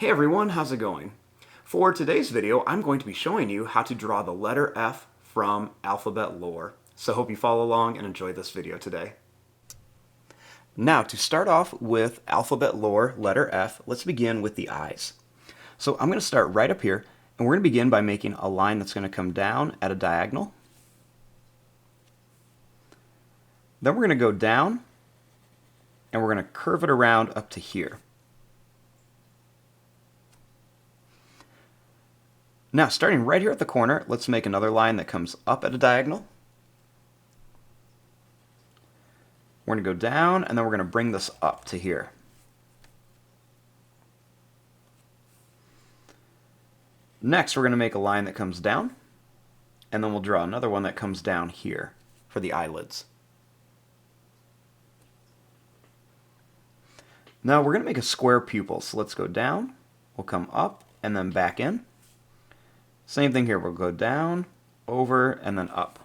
Hey everyone, how's it going? For today's video, I'm going to be showing you how to draw the letter F from alphabet lore. So hope you follow along and enjoy this video today. Now, to start off with alphabet lore, letter F, let's begin with the eyes. So I'm going to start right up here, and we're going to begin by making a line that's going to come down at a diagonal. Then we're going to go down, and we're going to curve it around up to here. Now, starting right here at the corner, let's make another line that comes up at a diagonal. We're going to go down, and then we're going to bring this up to here. Next, we're going to make a line that comes down, and then we'll draw another one that comes down here for the eyelids. Now, we're going to make a square pupil, so let's go down, we'll come up, and then back in. Same thing here, we'll go down, over, and then up.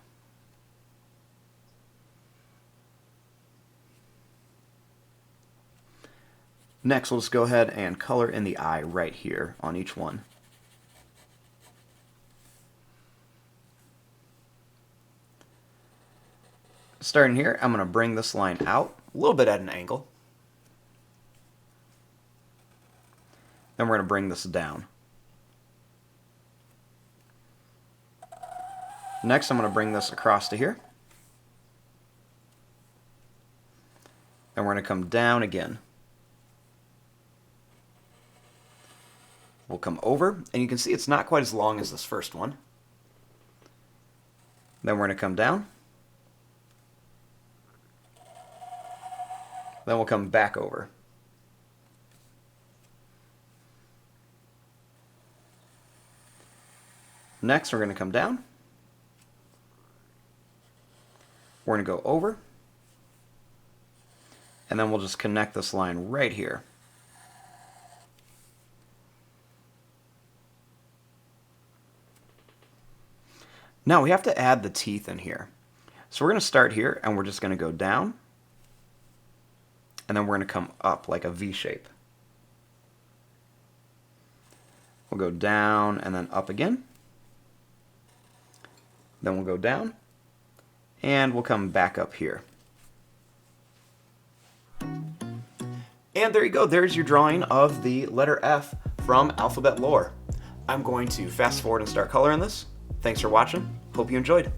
Next, we'll just go ahead and color in the eye right here on each one. Starting here, I'm going to bring this line out a little bit at an angle. Then we're going to bring this down. Next, I'm going to bring this across to here. Then we're going to come down again. We'll come over, and you can see it's not quite as long as this first one. Then we're going to come down. Then we'll come back over. Next, we're going to come down. We're going to go over. And then we'll just connect this line right here. Now we have to add the teeth in here. So we're going to start here, and we're just going to go down. And then we're going to come up like a V shape. We'll go down and then up again. Then we'll go down, and we'll come back up here. And there you go, there's your drawing of the letter F from alphabet lore. I'm going to fast forward and start coloring this. Thanks for watching, hope you enjoyed.